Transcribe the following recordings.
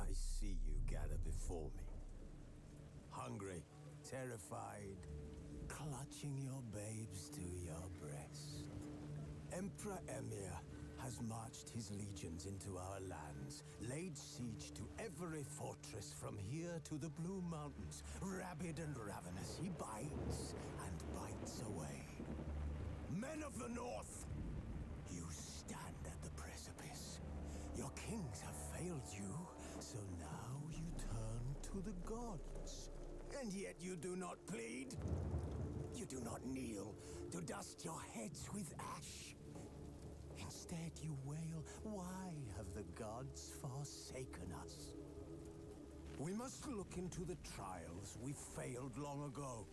I see you gather before me. Hungry, terrified, clutching your babes to your breast. Emperor Emir has marched his legions into our lands, laid siege to every fortress from here to the Blue Mountains. Rabid and ravenous, he bites and bites away. Men of the North, you stand at the precipice. Your kings have failed you, so now you turn to the gods. And yet you do not plead. You do not kneel to dust your heads with ash. Instead you wail, why have the gods forsaken us? We must look into the trials we failed long ago.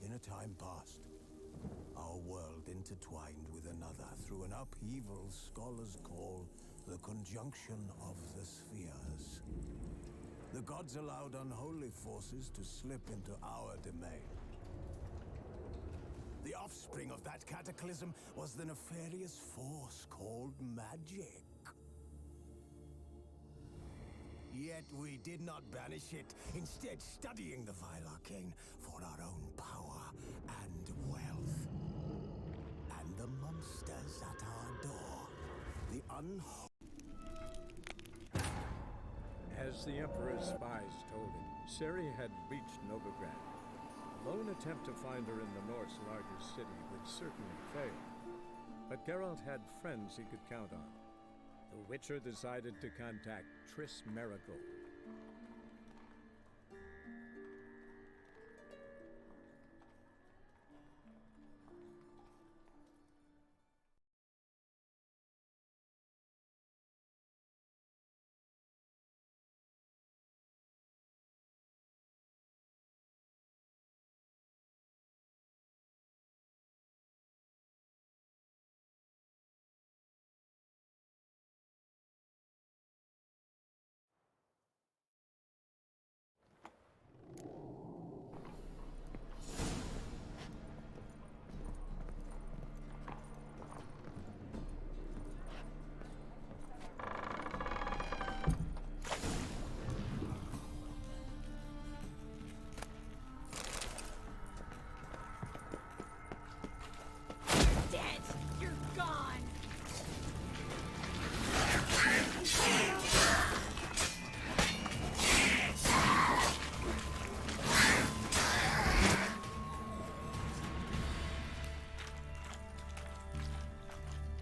In a time past, our world intertwined with another through an upheaval scholars call the conjunction of the spheres. The gods allowed unholy forces to slip into our domain. The offspring of that cataclysm was the nefarious force called magic. Yet we did not banish it, instead studying the vile arcane for our own power and wealth. And the monsters at our door, the As the Emperor's spies told him, CIRI had reached Novigrad. A lone attempt to find her in the North's largest city would certainly fail. But Geralt had friends he could count on. The Witcher decided to contact Triss Merigold.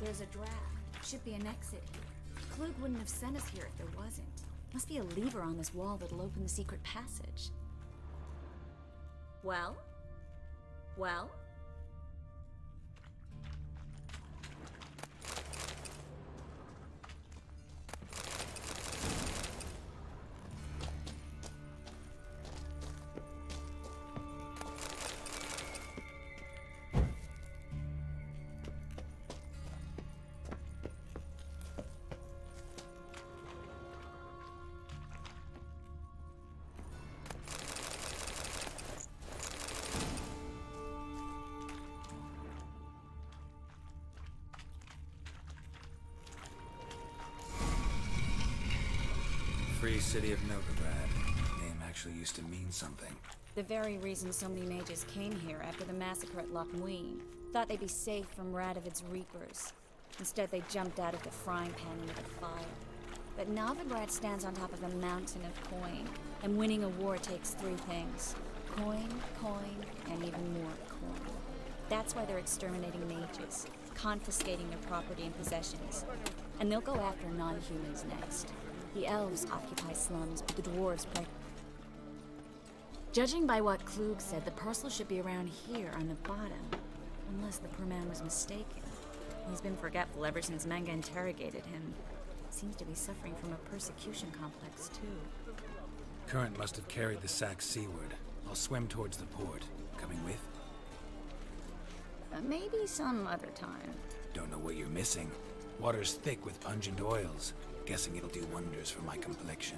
There's a draft. Should be an exit here. Klug wouldn't have sent us here if there wasn't. Must be a lever on this wall that'll open the secret passage. Well? Well? Free city of Novigrad. Name actually used to mean something. The very reason so many mages came here after the massacre at Loch Muin. Thought they'd be safe from Radovid's reapers. Instead, they jumped out of the frying pan into the fire. But Novigrad stands on top of a mountain of coin, and winning a war takes three things. Coin, coin, and even more coin. That's why they're exterminating mages, confiscating their property and possessions. And they'll go after non-humans next. The elves occupy slums, but the dwarves prey. Judging by what Klug said, the parcel should be around here on the bottom. Unless the poor man was mistaken. He's been forgetful ever since Manga interrogated him. Seems to be suffering from a persecution complex, too. Current must have carried the sack seaward. I'll swim towards the port. Coming with? Maybe some other time. Don't know what you're missing. Water's thick with pungent oils. Guessing it'll do wonders for my complexion.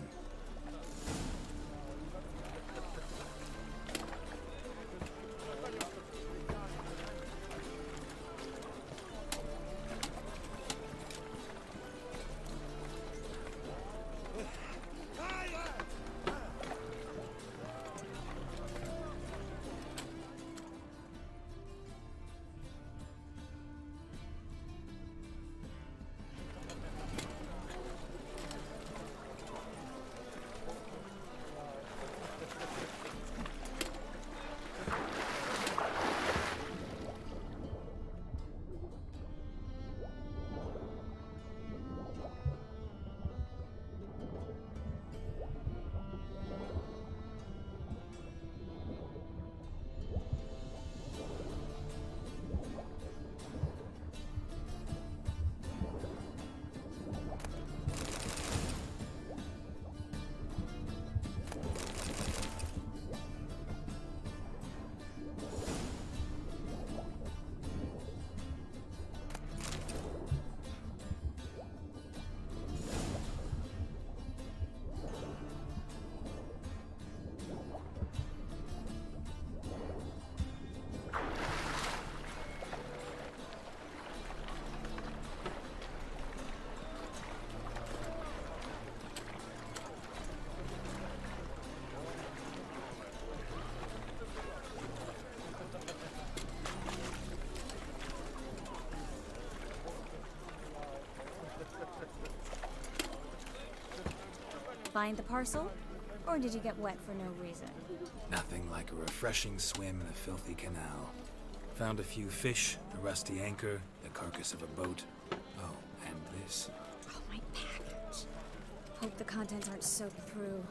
find the parcel? Or did you get wet for no reason? Nothing like a refreshing swim in a filthy canal. Found a few fish, a rusty anchor, the carcass of a boat. Oh, and this. Oh, my package. Hope the contents aren't soaked through.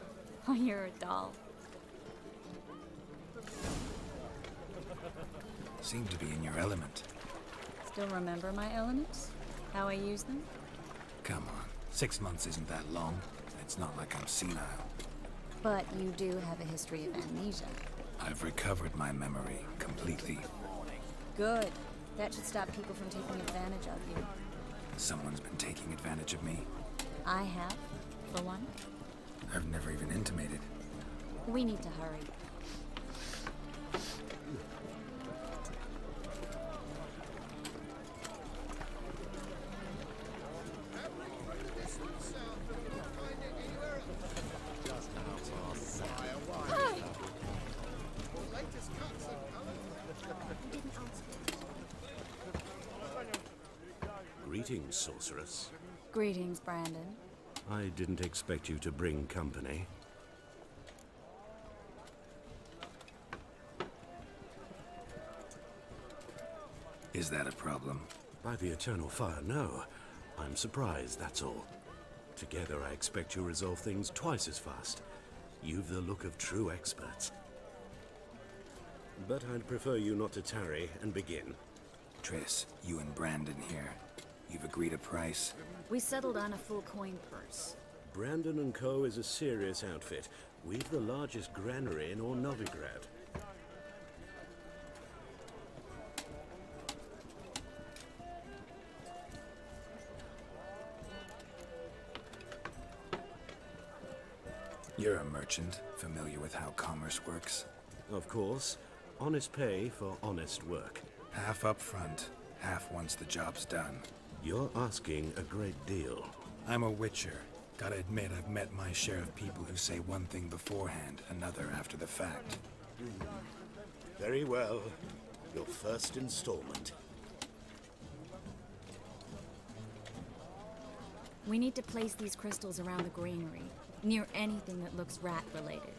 Oh, you're a doll. Seem to be in your element. Still remember my elements? How I use them? Come on, 6 months isn't that long. It's not like I'm senile. But you do have a history of amnesia. I've recovered my memory completely. Good. That should stop people from taking advantage of you. Someone's been taking advantage of me. I have, for one. I've never even intimated. We need to hurry. Greetings, sorceress. Greetings, Brandon. I didn't expect you to bring company. Is that a problem? By the eternal fire, no. I'm surprised, that's all. Together, I expect you resolve things twice as fast. You've the look of true experts. But I'd prefer you not to tarry and begin. Triss, you and Brandon here. You've agreed a price? We settled on a full coin purse. Brandon & Co. is a serious outfit. We've the largest granary in all Novigrad. You're a merchant, familiar with how commerce works. Of course, honest pay for honest work. Half up front, half once the job's done. You're asking a great deal. I'm a witcher. Gotta admit, I've met my share of people who say one thing beforehand, another after the fact. Very well. Your first installment. We need to place these crystals around the granary, near anything that looks rat-related.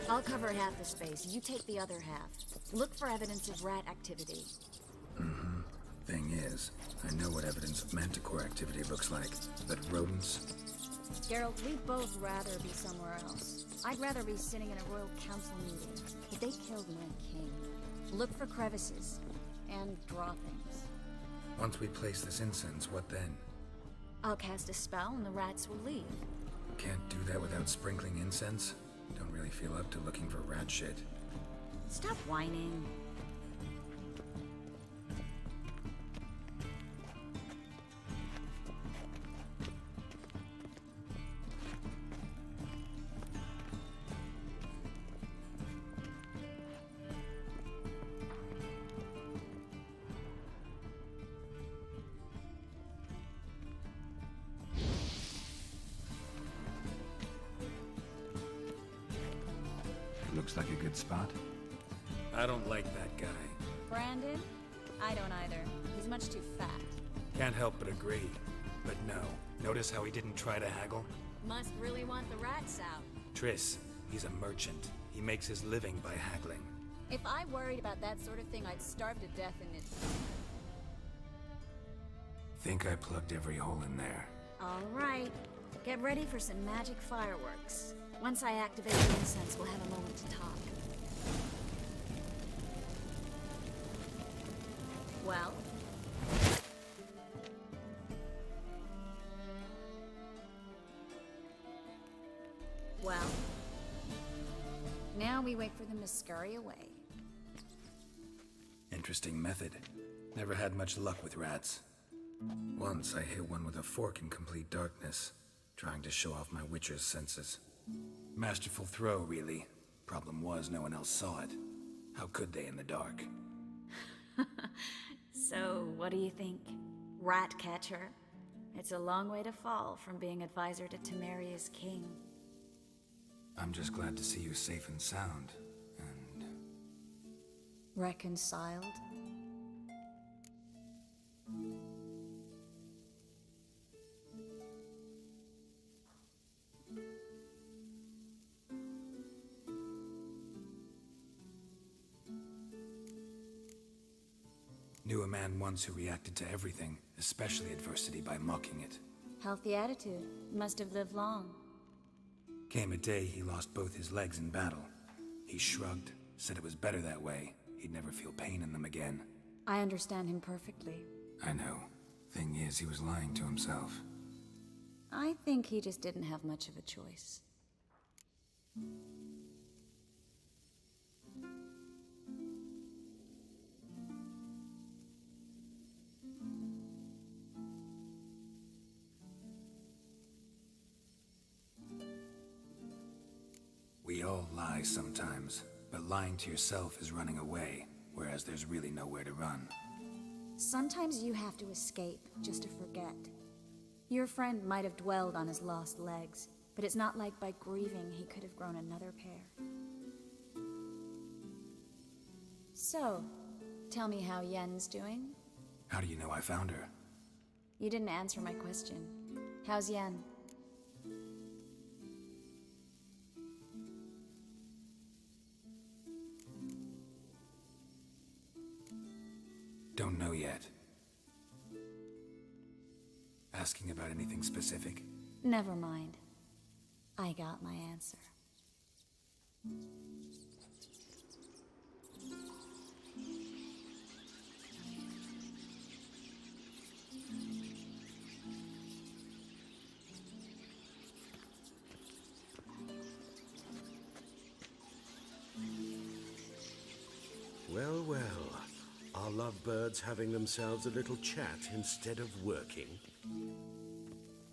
I'll cover half the space. You take the other half. Look for evidence of rat activity. Mm-hmm. Thing is, I know what evidence of manticore activity looks like, but rodents? Geralt, we'd both rather be somewhere else. I'd rather be sitting in a royal council meeting. But they killed my king. Look for crevices. And draw things. Once we place this incense, what then? I'll cast a spell and the rats will leave. Can't do that without sprinkling incense? Don't really feel up to looking for rat shit. Stop whining. Looks like a good spot. I don't like that guy. Brandon? I don't either. He's much too fat. Can't help but agree. But no. Notice how he didn't try to haggle? Must really want the rats out. Triss, he's a merchant. He makes his living by haggling. If I worried about that sort of thing, I'd starve to death in it. Think I plugged every hole in there. All right. Get ready for some magic fireworks. Once I activate the incense, we'll have a moment to talk. Well? Well? Now we wait for them to scurry away. Interesting method. Never had much luck with rats. Once I hit one with a fork in complete darkness, trying to show off my witcher's senses. Masterful throw, really. Problem was, no one else saw it. How could they in the dark? So, what do you think? Rat catcher? It's a long way to fall from being advisor to Temeria's king. I'm just glad to see you safe and sound, and... Reconciled? Knew a man once who reacted to everything, especially adversity, by mocking it. Healthy attitude. Must have lived long. Came a day he lost both his legs in battle. He shrugged, said it was better that way. He'd never feel pain in them again. I understand him perfectly. I know. Thing is, he was lying to himself. I think he just didn't have much of a choice. We all lie sometimes, but lying to yourself is running away, whereas there's really nowhere to run. Sometimes you have to escape just to forget. Your friend might have dwelled on his lost legs, but it's not like by grieving he could have grown another pair. So, tell me how Yen's doing? How do you know I found her? You didn't answer my question. How's Yen? Don't know yet. Asking about anything specific? Never mind. I got my answer. Well, well. Are lovebirds having themselves a little chat instead of working?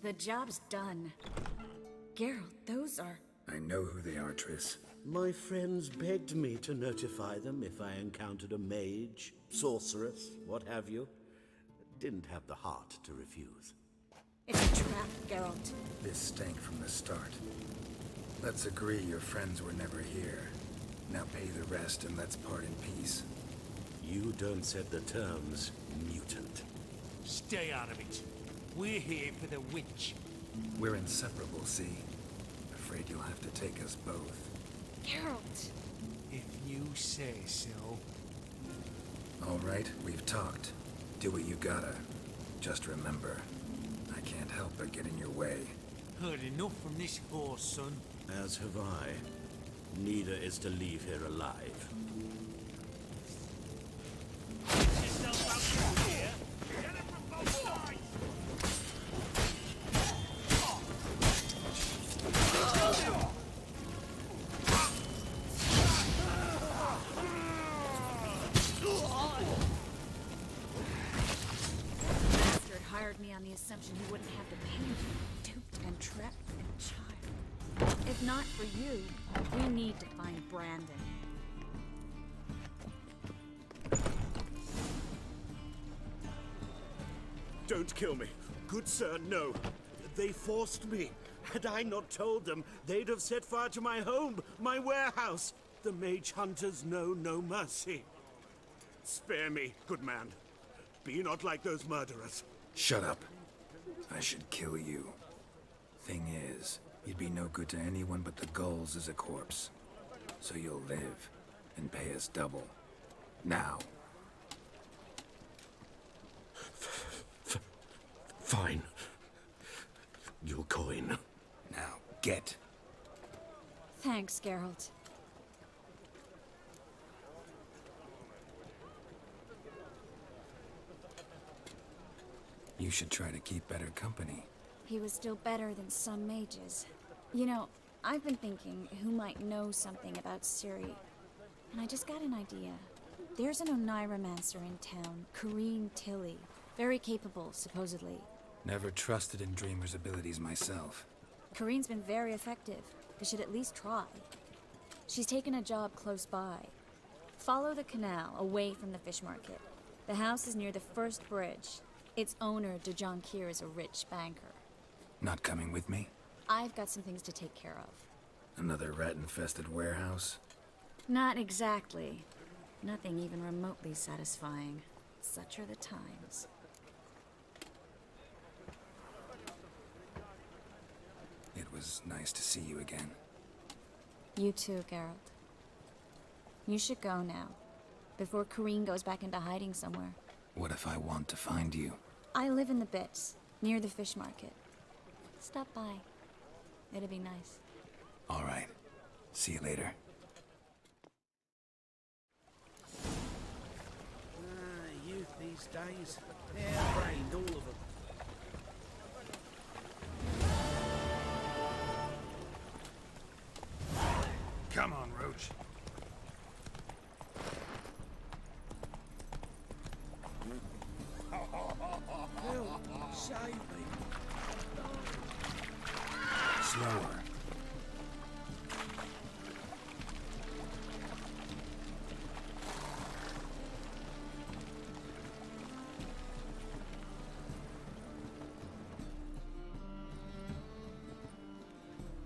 The job's done. Geralt, those are... I know who they are, Triss. My friends begged me to notify them if I encountered a mage, sorceress, what have you. Didn't have the heart to refuse. It's a trap, Geralt. This stank from the start. Let's agree your friends were never here. Now pay the rest and let's part in peace. You don't set the terms, mutant. Stay out of it. We're here for the witch. We're inseparable, see? Afraid you'll have to take us both. Geralt! If you say so. All right, we've talked. Do what you gotta. Just remember, I can't help but get in your way. Heard enough from this horse, son. As have I. Neither is to leave here alive. Yourself out here. Get it from both sides. Bastard hired me on the assumption he wouldn't have to pay me. Duped and trapped and child. If not for you, we need to find Brandon. Don't kill me. Good sir, no. They forced me. Had I not told them, they'd have set fire to my home, my warehouse. The mage hunters know no mercy. Spare me, good man. Be not like those murderers. Shut up. I should kill you. Thing is, you'd be no good to anyone but the gulls as a corpse. So you'll live and pay us double. Now. Fine. Your coin. Now, get. Thanks, Geralt. You should try to keep better company. He was still better than some mages. You know, I've been thinking who might know something about CIRI. And I just got an idea. There's an Oneiromancer in town, Corrine Tilly. Very capable, supposedly. Never trusted in Dreamer's abilities myself. Corrine's been very effective. We should at least try. She's taken a job close by. Follow the canal, away from the fish market. The house is near the first bridge. Its owner, de Jonquier, is a rich banker. Not coming with me? I've got some things to take care of. Another rat-infested warehouse? Not exactly. Nothing even remotely satisfying. Such are the times. It was nice to see you again. You too, Geralt. You should go now, before Corrine goes back into hiding somewhere. What if I want to find you? I live in the Bits, near the fish market. Stop by. It'll be nice. All right. See you later. Youth these days. Hair-brained, all of them. Come on, Roach. Help, save me. Slower.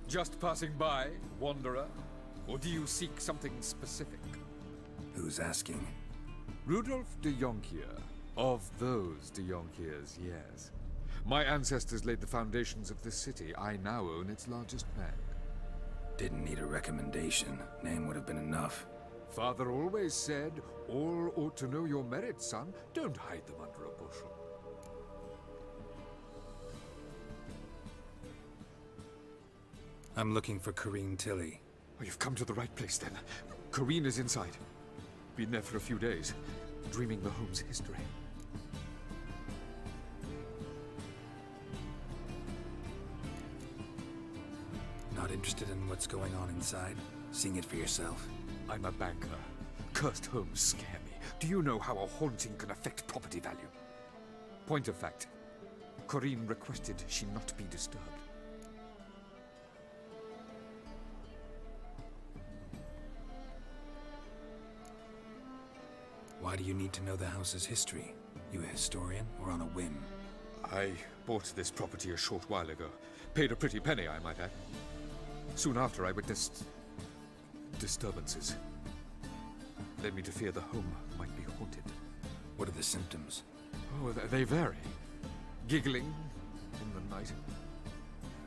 Just passing by, wanderer? Or do you seek something specific? Who's asking? Rudolf de Jonquier. Of those de Jonquiers, yes. My ancestors laid the foundations of this city. I now own its largest bank. Didn't need a recommendation. Name would have been enough. Father always said, all ought to know your merits, son. Don't hide them under a bushel. I'm looking for Corrine Tilly. Oh, you've come to the right place, then. Corrine is inside. Been there for a few days, dreaming the home's history. Not interested in what's going on inside? Seeing it for yourself? I'm a banker. Cursed homes scare me. Do you know how a haunting can affect property value? Point of fact, Corrine requested she not be disturbed. Why do you need to know the house's history? You a historian or on a whim? I bought this property a short while ago. Paid a pretty penny, I might add. Soon after, I witnessed disturbances. Led me to fear the home might be haunted. What are the symptoms? Oh, they vary. Giggling in the night.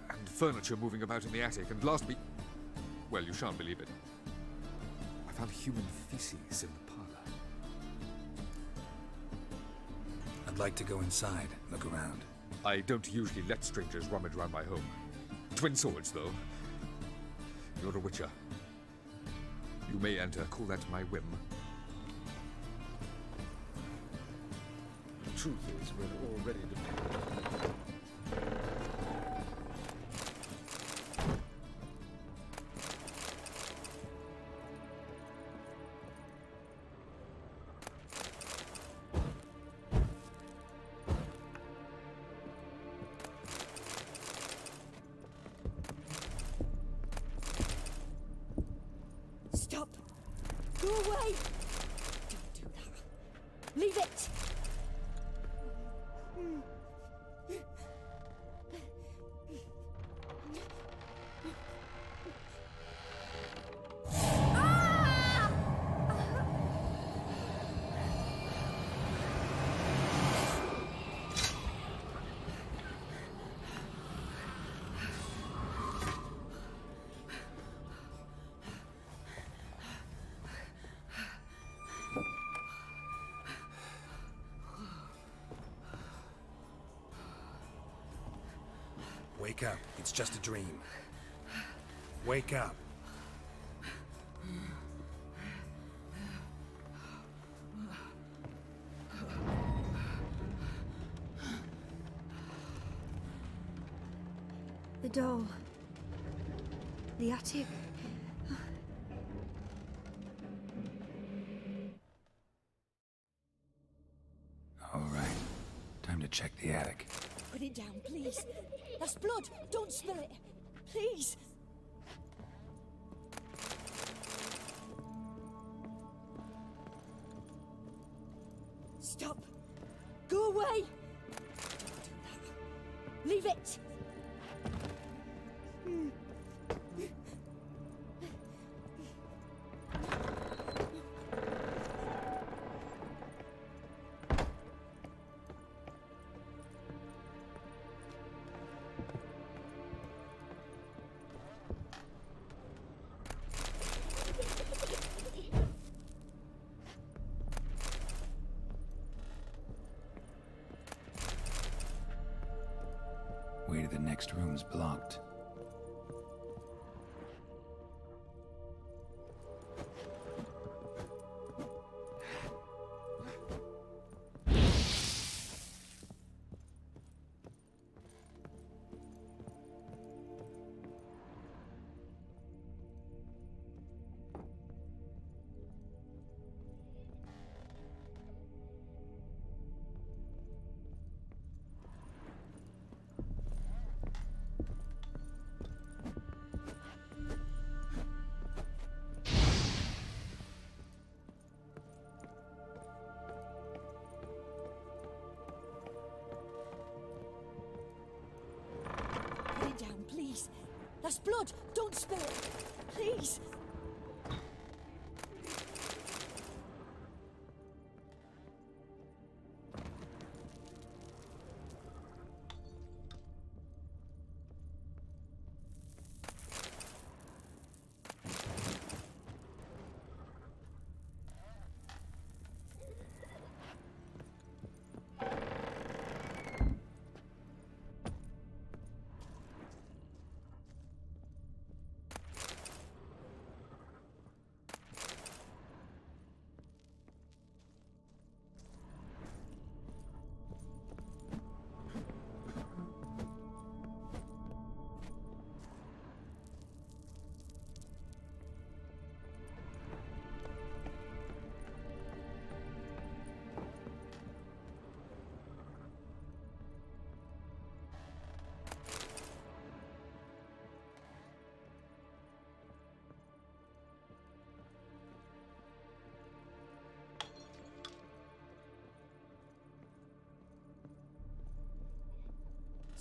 And furniture moving about in the attic. And last week... well, you shan't believe it. I found human feces in the parlor. I'd like to go inside, look around. I don't usually let strangers rummage around my home. Twin swords, though. You're a witcher. You may enter, call that my whim. The truth is, we're all ready to... Stop! Go away! Don't do that. Leave it! Ah! Wake up. It's just a dream. Wake up. The doll. The attic. All right. Time to check the attic. Put it down, please. That's blood. Don't spill it. Please. Stop. Go away. Don't do that. Leave it. Way to the next room's blocked. Put it down, please. That's blood. Don't spill it. Please.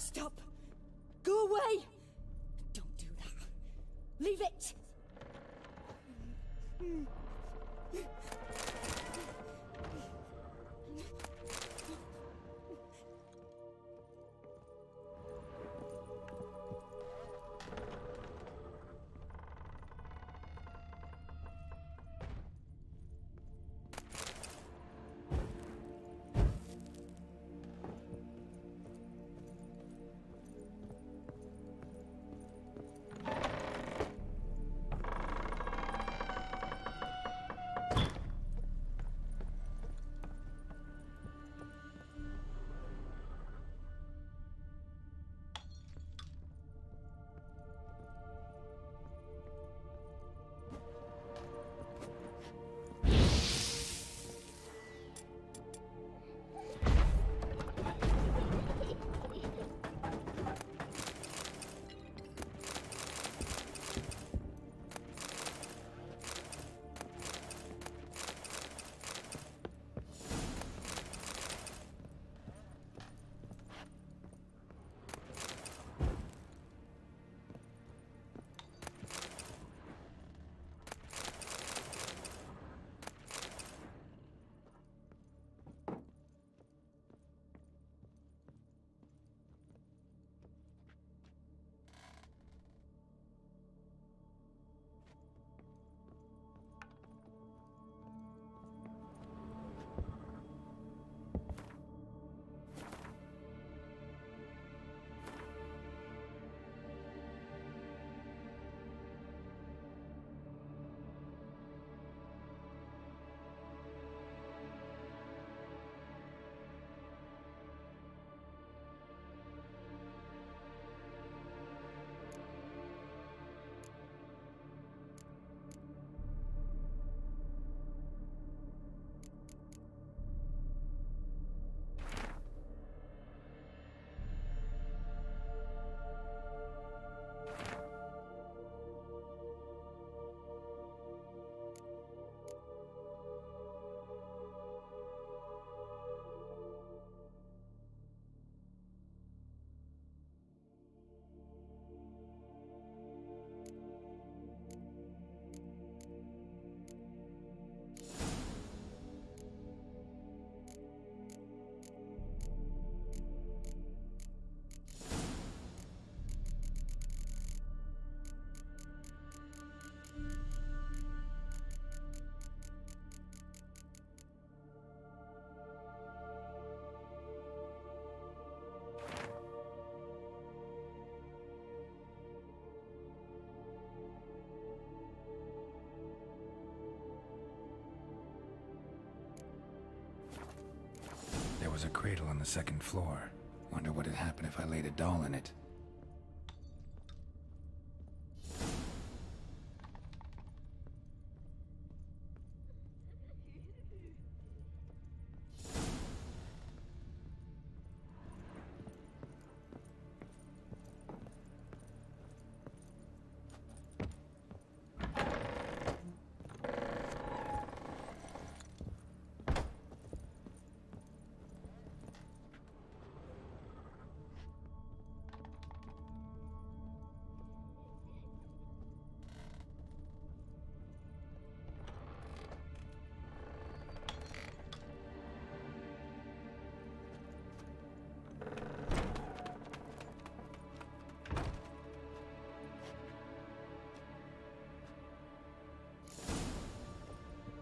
Stop. Go away. Don't do that. Leave it. was a cradle on the second floor. Wonder what'd happen if I laid a doll in it.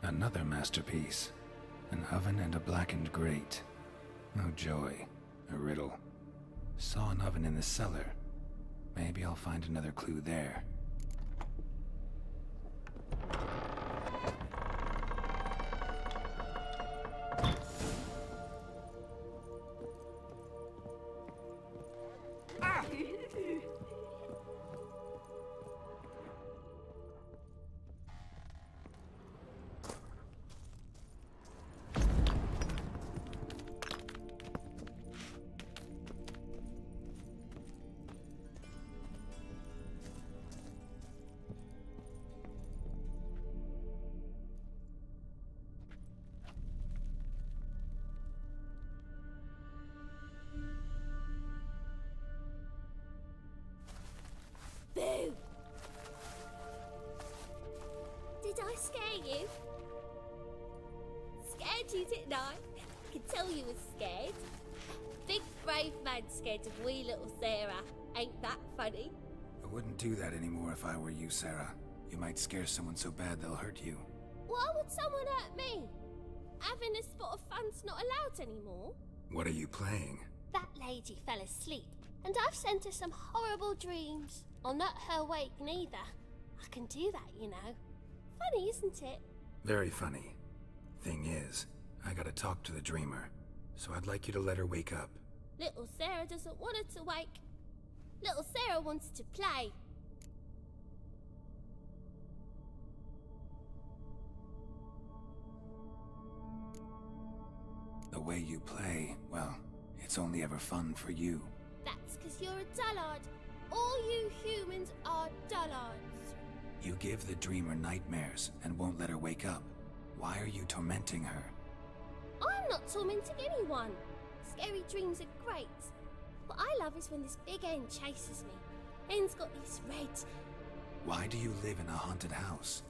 Another masterpiece. An oven and a blackened grate. Oh joy. A riddle. Saw an oven in the cellar. Maybe I'll find another clue there. Boo! Did I scare you? Scared you, didn't I? I can tell you was scared. Big brave man scared of wee little Sarah. Ain't that funny? I wouldn't do that anymore if I were you, Sarah. You might scare someone so bad they'll hurt you. Why would someone hurt me? Having a spot of fun's not allowed anymore. What are you playing? That lady fell asleep, and I've sent her some horrible dreams. I'll not her wake neither. I can do that, you know. Funny, isn't it? Very funny. Thing is, I gotta talk to the dreamer, so I'd like you to let her wake up. Little Sarah doesn't want her to wake. Little Sarah wants to play. The way you play, well, it's only ever fun for you. That's 'cause you're a dullard. All you humans are dullards. You give the dreamer nightmares and won't let her wake up. Why are you tormenting her? I'm not tormenting anyone. Scary dreams are great. What I love is when this big hen chases me. Hen's got these red... Why do you live in a haunted house?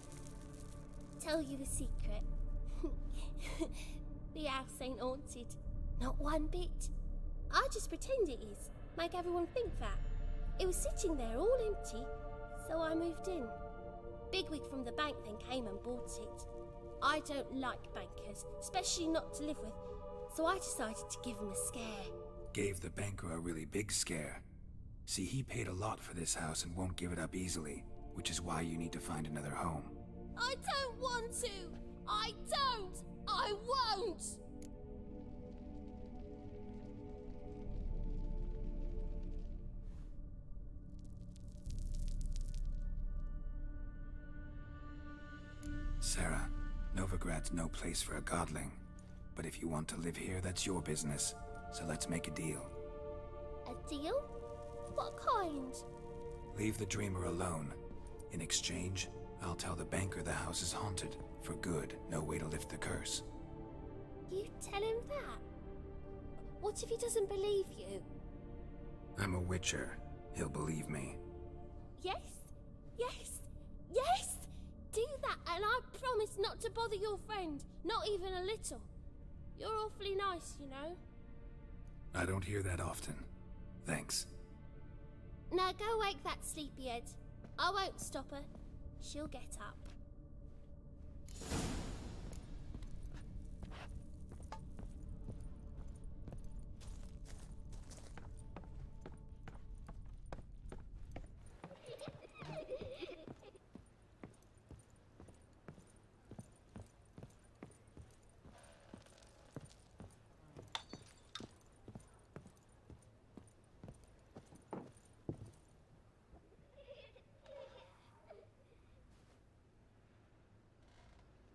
Tell you a secret. The house ain't haunted. Not one bit. I just pretend it is. Make everyone think that. It was sitting there all empty, so I moved in. Bigwig from the bank then came and bought it. I don't like bankers, especially not to live with, so I decided to give him a scare. Gave the banker a really big scare. See, he paid a lot for this house and won't give it up easily, which is why you need to find another home. I don't want to! I don't! I won't! Sarah, Novigrad's no place for a godling. But if you want to live here, that's your business. So let's make a deal. A deal? What kind? Leave the dreamer alone. In exchange, I'll tell the banker the house is haunted. For good, no way to lift the curse. You tell him that? What if he doesn't believe you? I'm a witcher. He'll believe me. Yes? Yes? Yes! Do that and I promise not to bother your friend. Not even a little. You're awfully nice, you know. I don't hear that often. Thanks. Now go wake that sleepyhead. I won't stop her. She'll get up.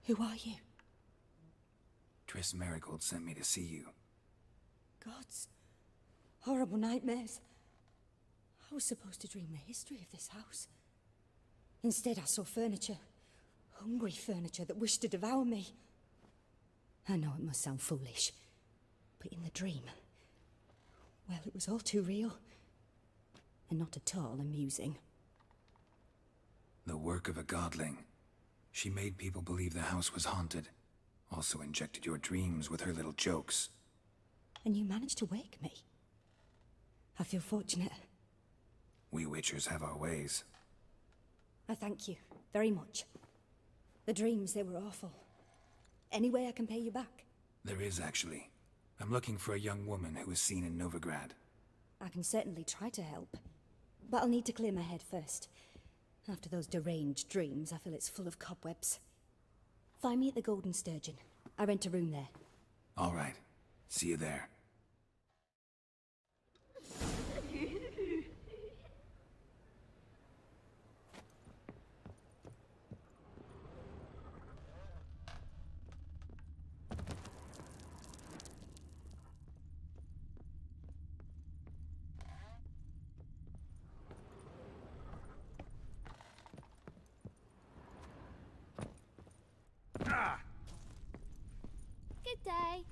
Who are you? Triss Marigold sent me to see you. Gods. Horrible nightmares. I was supposed to dream the history of this house. Instead, I saw furniture. Hungry furniture that wished to devour me. I know it must sound foolish, but in the dream, well, it was all too real. And not at all amusing. The work of a godling. She made people believe the house was haunted. Also injected your dreams with her little jokes. And you managed to wake me. I feel fortunate. We Witchers have our ways. I thank you very much. The dreams, they were awful. Any way I can pay you back? There is, actually. I'm looking for a young woman who was seen in Novigrad. I can certainly try to help. But I'll need to clear my head first. After those deranged dreams, I feel it's full of cobwebs. Find me at the Golden Sturgeon. I rent a room there. All right. See you there. Good day.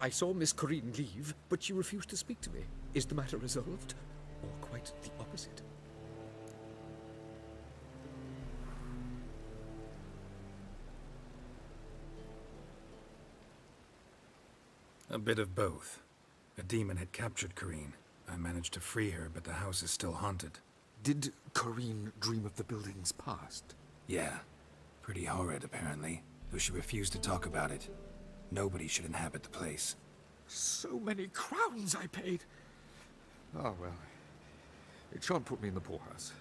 I saw Miss Corinne leave, but she refused to speak to me. Is the matter resolved? Or quite the opposite? A bit of both. A demon had captured Corinne. I managed to free her, but the house is still haunted. Did Corinne dream of the building's past? Yeah. Pretty horrid, apparently, though she refused to talk about it. Nobody should inhabit the place. So many crowns I paid! Ah, well. It shan't put me in the poorhouse.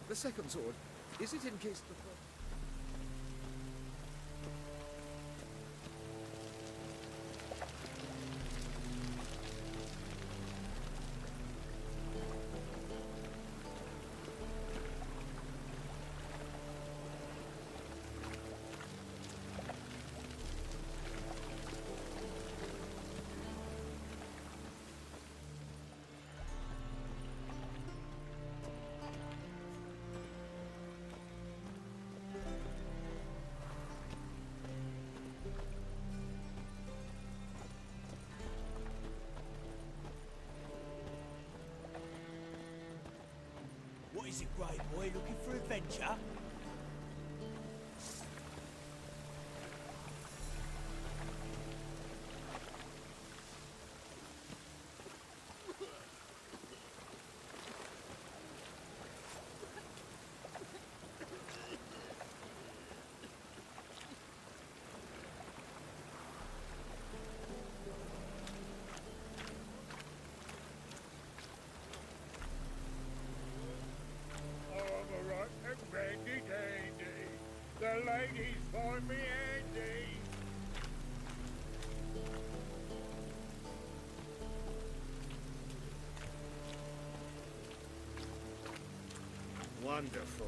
The second sword, is it in case the... What is it, Grey Boy? Looking for adventure? The ladies find me handy. Wonderful.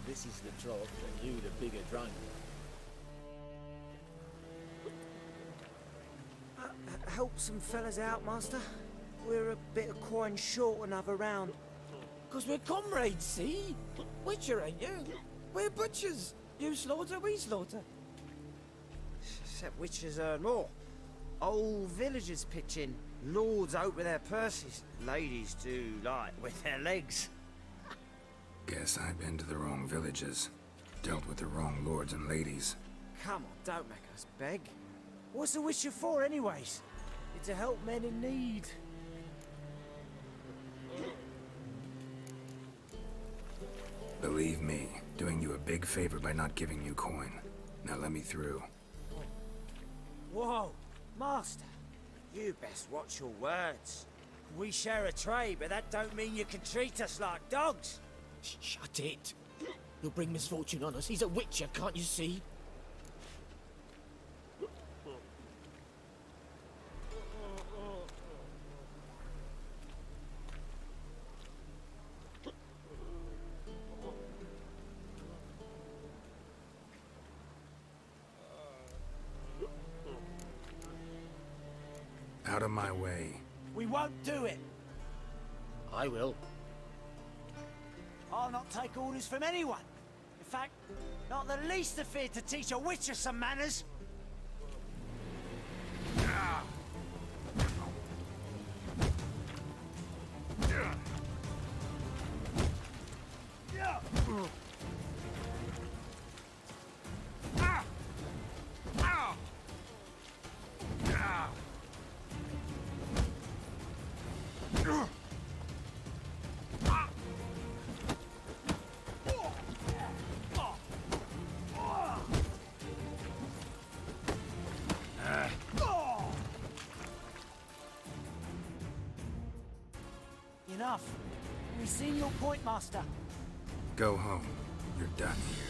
This is the trough, and you the bigger drunk. Help some fellas out, master. We're a bit of coin short another round. 'Cause we're comrades, see? Witcher, ain't you? We're butchers. You slaughter, we slaughter. Except witches earn more. Old villagers pitch in. Lords out with their purses. Ladies do like with their legs. Guess I've been to the wrong villages. Dealt with the wrong lords and ladies. Come on, don't make us beg. What's a Witcher for, anyways? It's to help men in need. Believe me, doing you a big favor by not giving you coin. Now let me through. Whoa, Master. You best watch your words. We share a trade, but that don't mean you can treat us like dogs. Shut it. He'll bring misfortune on us. He's a Witcher, can't you see? Out of my way. We won't do it. I will. I'll not take orders from anyone. In fact, not the least afeard to teach a Witcher some manners. Enough. We've seen your point, Master. Go home. You're done here.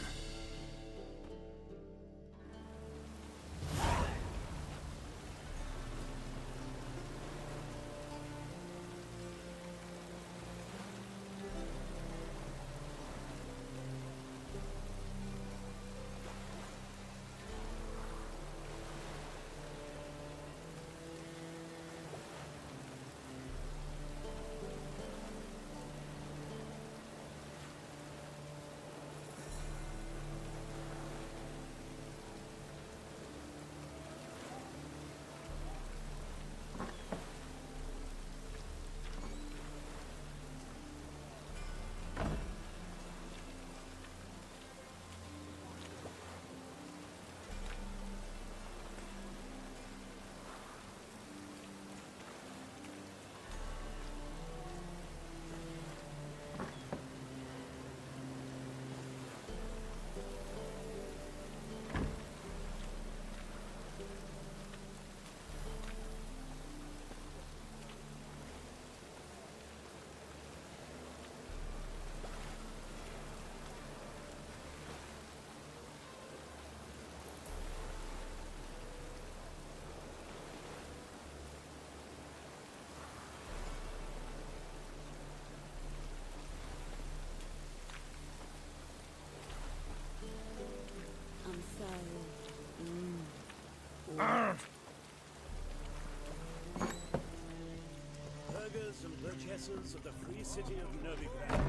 Burghers and burgesses of the free city of Novigrad,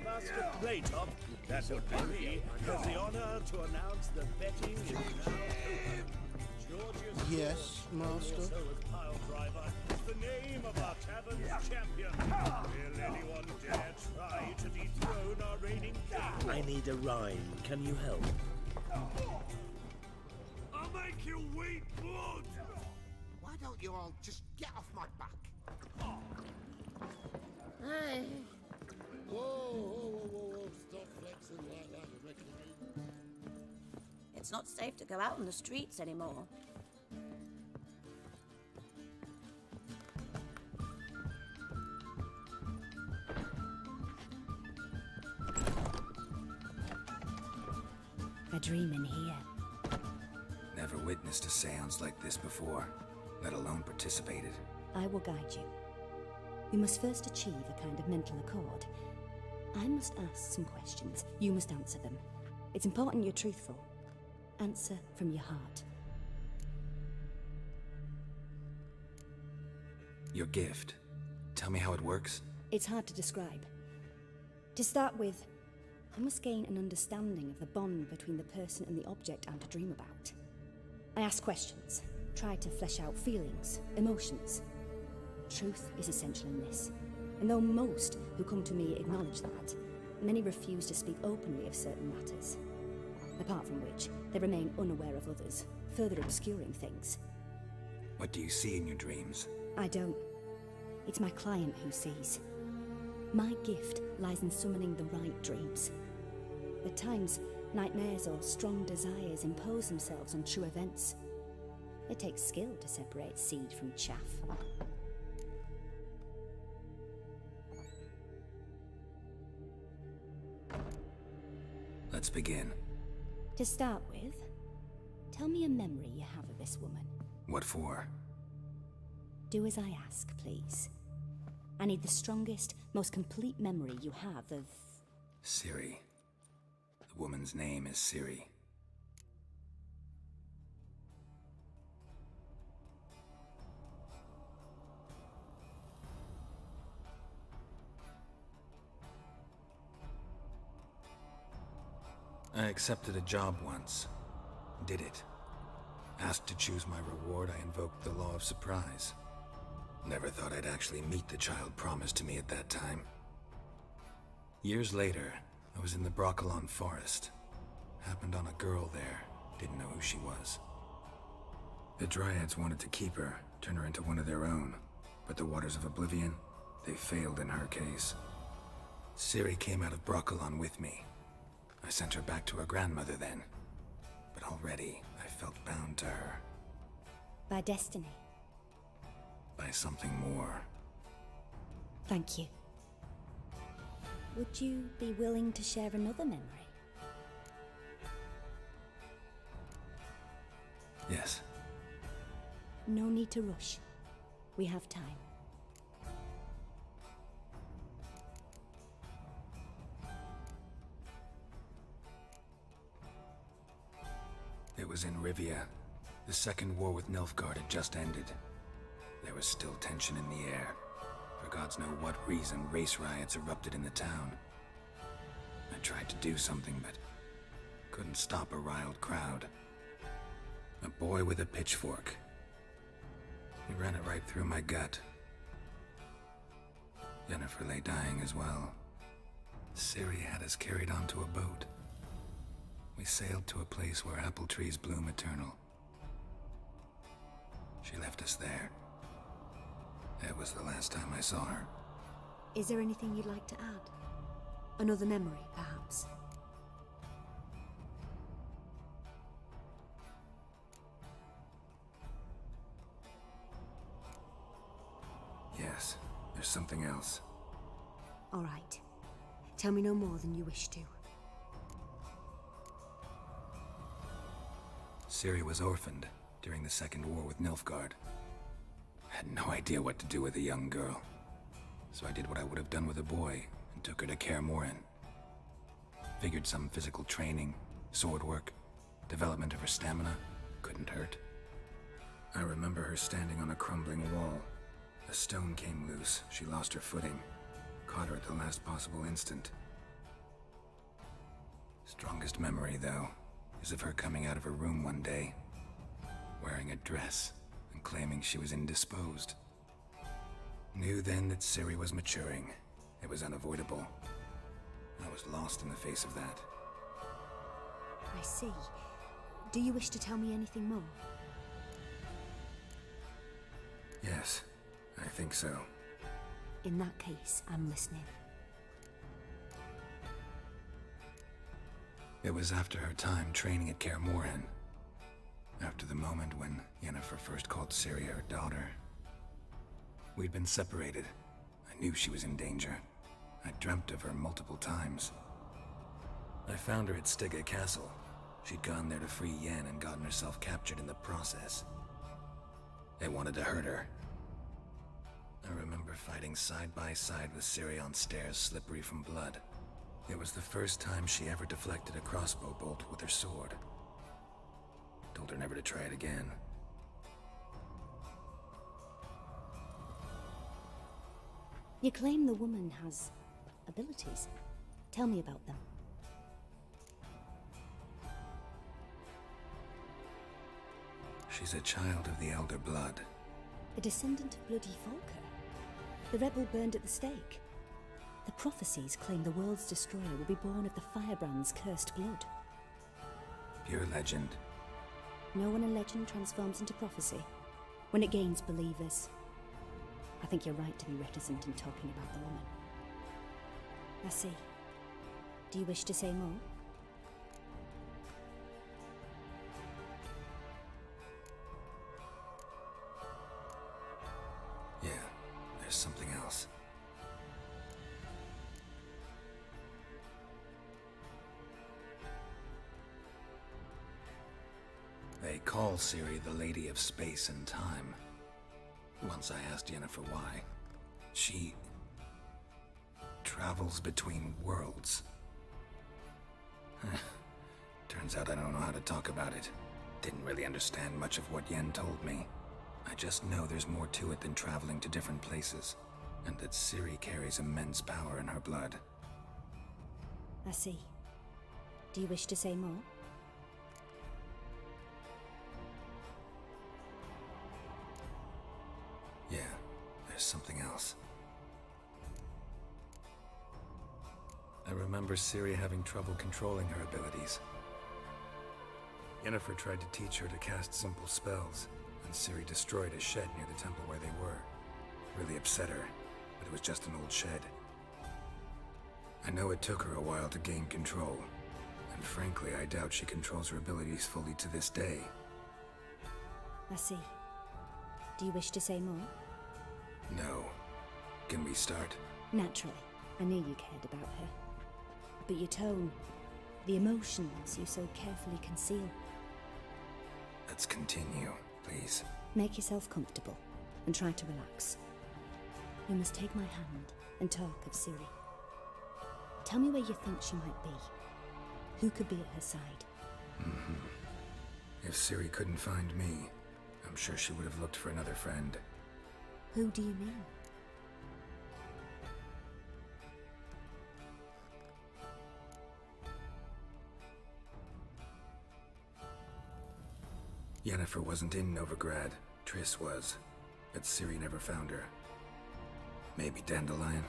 Master Greytop, that would be me, has the honor to announce that betting is now open. Georgius, yes, Master. Also as pile driver, is the name of our tavern's champion. Will anyone dare try to dethrone our reigning king? I need a rhyme. Can you help? I'll make you weep blood! Why don't you all just get off my back? Aye. Whoa, stop flexing like that, you're making me... It's not safe to go out on the streets anymore. A dream in here. Never witnessed a seance like this before, let alone participated. I will guide you. We must first achieve a kind of mental accord. I must ask some questions. You must answer them. It's important you're truthful. Answer from your heart. Your gift. Tell me how it works. It's hard to describe. To start with, I must gain an understanding of the bond between the person and the object I'm to dream about. I ask questions, try to flesh out feelings, emotions. Truth is essential in this, and though most who come to me acknowledge that, many refuse to speak openly of certain matters. Apart from which, they remain unaware of others, further obscuring things. What do you see in your dreams? I don't. It's my client who sees. My gift lies in summoning the right dreams. At times, nightmares or strong desires impose themselves on true events. It takes skill to separate seed from chaff. Let's begin. To start with, tell me a memory you have of this woman. What for? Do as I ask, please. I need the strongest, most complete memory you have of... CIRI. The woman's name is CIRI. I accepted a job once. Did it. Asked to choose my reward, I invoked the law of surprise. Never thought I'd actually meet the child promised to me at that time. Years later, I was in the Broccolon forest. Happened on a girl there. Didn't know who she was. The Dryads wanted to keep her, turn her into one of their own. But the Waters of Oblivion, they failed in her case. CIRI came out of Broccolon with me. I sent her back to her grandmother then. But already, I felt bound to her. By destiny. By something more. Thank you. Would you be willing to share another memory? Yes. No need to rush. We have time. It was in Rivia. The second war with Nilfgaard had just ended. There was still tension in the air. For gods know what reason, race riots erupted in the town. I tried to do something, but couldn't stop a riled crowd. A boy with a pitchfork. He ran it right through my gut. Jennifer lay dying as well. CIRI had us carried onto a boat. We sailed to a place where apple trees bloom eternal. She left us there. That was the last time I saw her. Is there anything you'd like to add? Another memory, perhaps? Yes, there's something else. All right. Tell me no more than you wish to. CIRI was orphaned during the Second War with Nilfgaard. Had no idea what to do with a young girl. So I did what I would have done with a boy and took her to Kaer Morhen. Figured some physical training, sword work, development of her stamina couldn't hurt. I remember her standing on a crumbling wall. A stone came loose, she lost her footing. Caught her at the last possible instant. Strongest memory, though, is of her coming out of her room one day, wearing a dress and claiming she was indisposed. Knew then that CIRI was maturing. It was unavoidable. I was lost in the face of that. I see. Do you wish to tell me anything more? Yes, I think so. In that case, I'm listening. It was after her time training at Kaer Morhen. After the moment when Yennefer first called CIRI her daughter. We'd been separated. I knew she was in danger. I dreamt of her multiple times. I found her at Stygga Castle. She'd gone there to free Yen and gotten herself captured in the process. They wanted to hurt her. I remember fighting side by side with CIRI on stairs slippery from blood. It was the first time she ever deflected a crossbow bolt with her sword. Told her never to try it again. You claim the woman has abilities. Tell me about them. She's a child of the Elder Blood. A descendant of bloody Volker. The rebel burned at the stake. The prophecies claim the world's destroyer will be born of the Firebrand's cursed blood. Pure legend. No one in legend transforms into prophecy. when it gains believers. I think you're right to be reticent in talking about the woman. I see. Do you wish to say more? Yeah, there's something else. They call CIRI the Lady of Space and Time. Once I asked Yennefer why. She travels between worlds. Turns out I don't know how to talk about it. Didn't really understand much of what Yen told me. I just know there's more to it than traveling to different places, and that CIRI carries immense power in her blood. I see. Do you wish to say more? Yeah, there's something else. I remember CIRI having trouble controlling her abilities. Yennefer tried to teach her to cast simple spells, and CIRI destroyed a shed near the temple where they were. Really upset her, but it was just an old shed. I know it took her a while to gain control, and frankly, I doubt she controls her abilities fully to this day. I see. Do you wish to say more? No. Can we start? Naturally. I knew you cared about her. But your tone, the emotions you so carefully conceal. Let's continue, please. Make yourself comfortable and try to relax. You must take my hand and talk of CIRI. Tell me where you think she might be. Who could be at her side? If CIRI couldn't find me, I'm sure she would have looked for another friend. Who do you mean? Yennefer wasn't in Novigrad. Triss was, but CIRI never found her. Maybe Dandelion?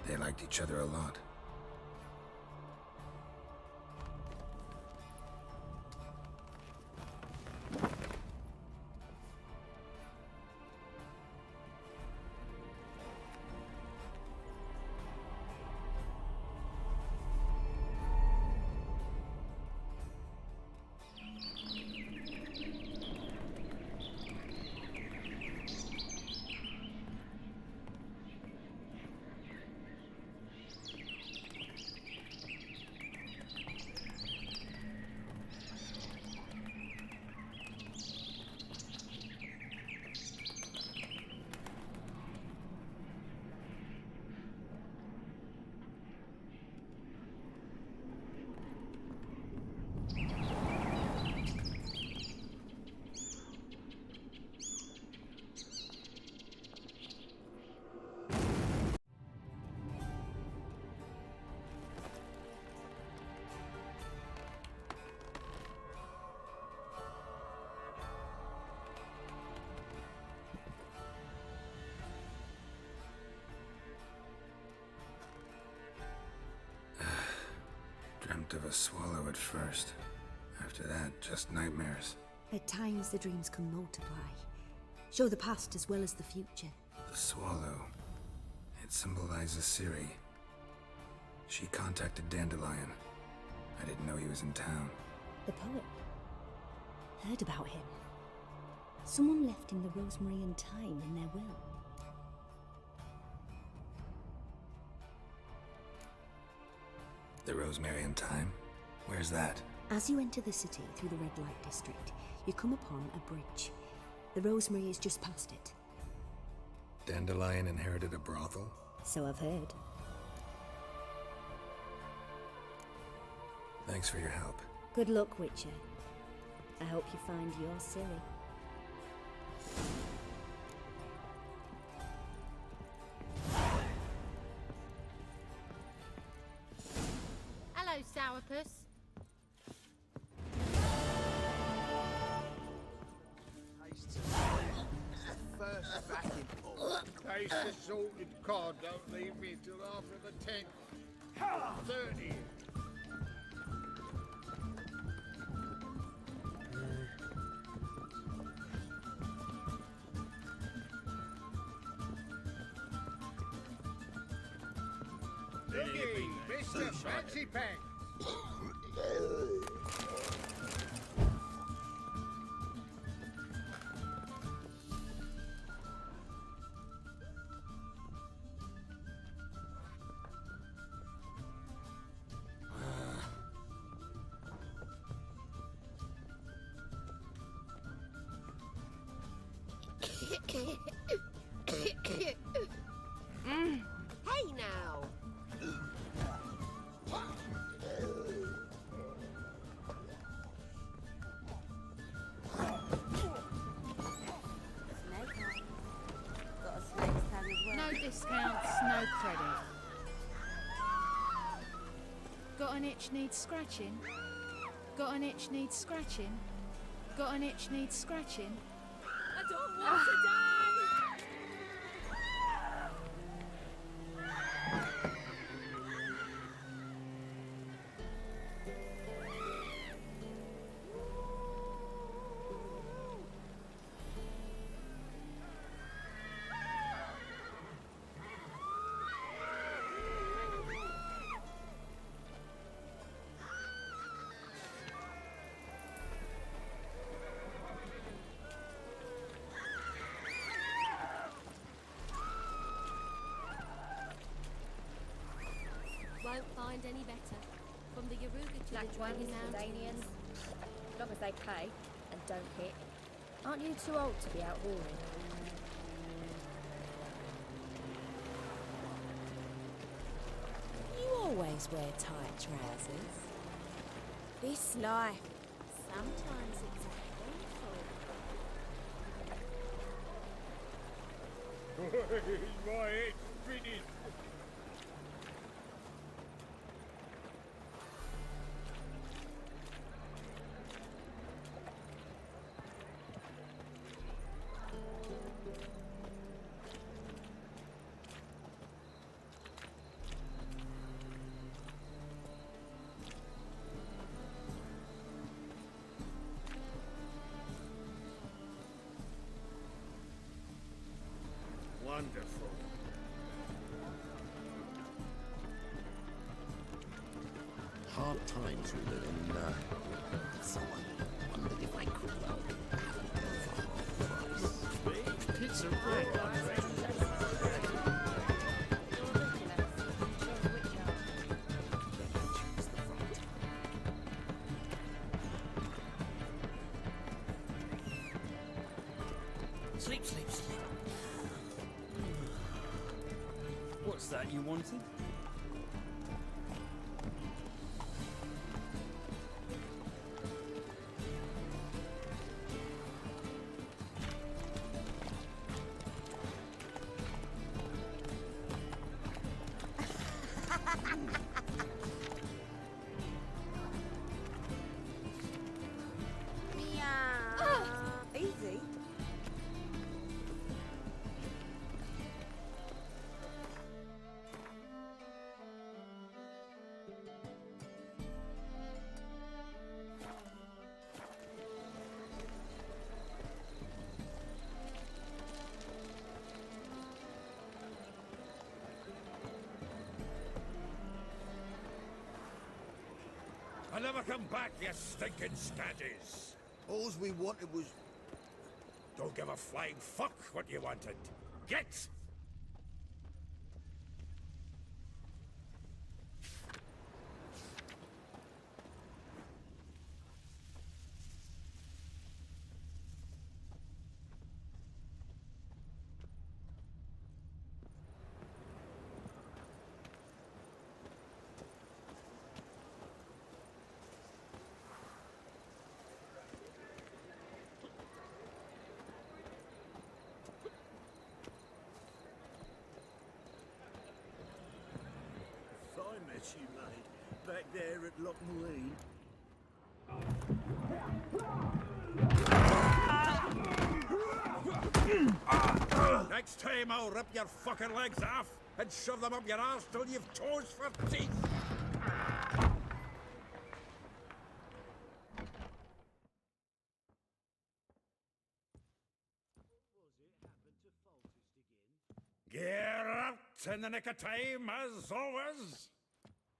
They liked each other a lot. Dreamt of a swallow at first. After that, just nightmares. At times the dreams can multiply. Show the past as well as the future. The swallow. It symbolizes CIRI. She contacted Dandelion. I didn't know he was in town. The poet. Heard about him. Someone left him the rosemary and thyme in their will. The Rosemary and Thyme? Where's that? As you enter the city through the red light district, you come upon a bridge. The rosemary is just past it. Dandelion inherited a brothel? So I've heard. Thanks for your help. Good luck, Witcher. I hope you find your CIRI. Hello, Sourpuss. First back in all. Taste the salted cod. Don't leave me till after the 10th. 30. Looky, Mr. Fancy Pants. Hey now! No discounts, no credit. Got an itch needs scratching? Got an itch needs scratching? Got an itch needs scratching? I don't want to die! Won't find any better. From the Yaruga to Black the ones, Dragon Mountains. Danians. As long as they pay and don't hit. Aren't you too old to be out warring? You always wear tight trousers. This life, sometimes it's painful. My head's spinning. Wonderful. Hard times we live in. Someone wondered if I could Pizza bread. Sleep, sleep, sleep. What's that you wanted? Easy. I never come back, you stinking scatties. Alls we wanted was... Don't give a flying fuck what you wanted. Get! I met you, mate, back there at Loch Marine. Next time I'll rip your fucking legs off and shove them up your arse till you've toes for teeth. Get out! Just in the nick of time, as always.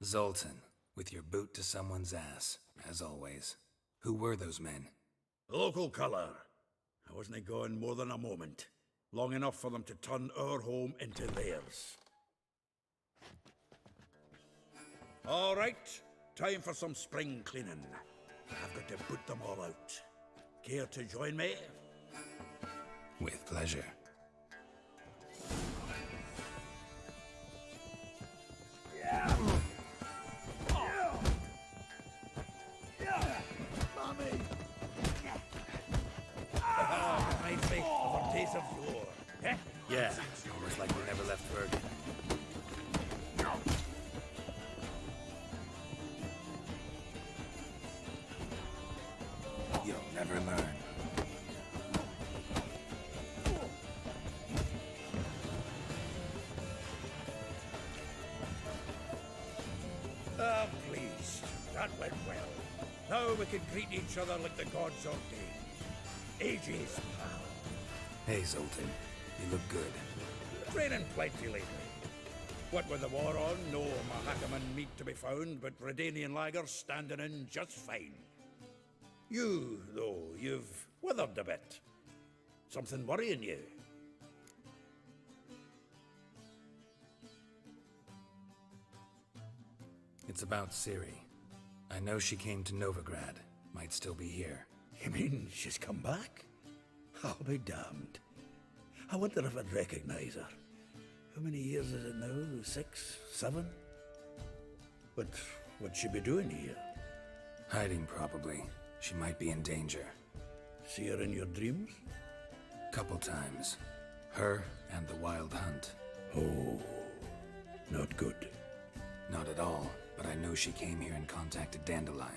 Zoltan, with your boot to someone's ass, as always. Who were those men? Local colour. I wasn't gone more than a moment. Long enough for them to turn our home into theirs. All right, time for some spring cleaning. I've got to put them all out. Care to join me? With pleasure. Mommy! Reminds me of our days of yore. Eh? Yeah, almost like we never left Bergen. You'll never learn. Ah, please. That went well. Now we can greet each other like the gods ordained. Ages, pal. Hey, Zoltan. You look good. Training plenty lately. What with the war on, no Mahakaman meat to be found, but Redanian lagers standing in just fine. You, though, you've withered a bit. Something worrying you? It's about CIRI. I know she came to Novigrad. Might still be here. You mean she's come back? I'll be damned. I wonder if I'd recognize her. How many years is it now? 6, 7? But what'd she be doing here? Hiding, probably. She might be in danger. See her in your dreams? Couple times. Her and the Wild Hunt. Oh, not good. Not at all, but I know she came here and contacted Dandelion.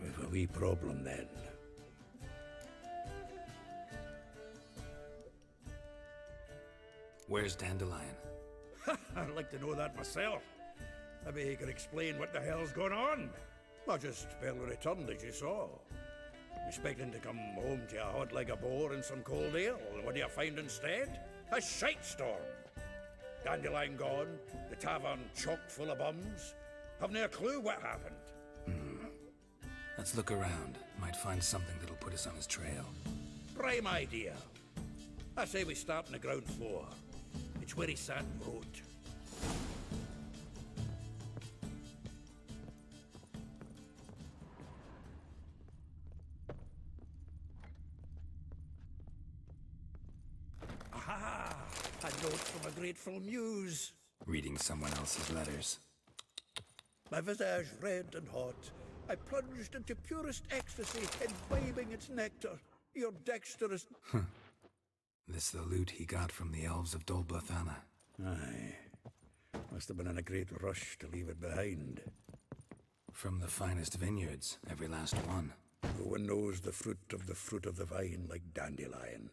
We've a wee problem then. Where's Dandelion? I'd like to know that myself. Maybe he could explain what the hell's going on. I just barely returned, as you saw. Expecting to come home to a hot like a boar and some cold ale, and what do you find instead? A shite storm. Dandelion gone, the tavern chock full of bums. Have no clue what happened. Let's look around. Might find something that'll put us on his trail. Prime idea. I say we start on the ground floor. It's where he sat and wrote. Aha! A note from a grateful muse. Reading someone else's letters. My visage red and hot, I plunged into purest ecstasy, imbibing its nectar. Your dexterous... This the loot he got from the elves of Dol Blathanna. Aye. Must have been in a great rush to leave it behind. From the finest vineyards, every last one. No one knows the fruit of the vine like Dandelion.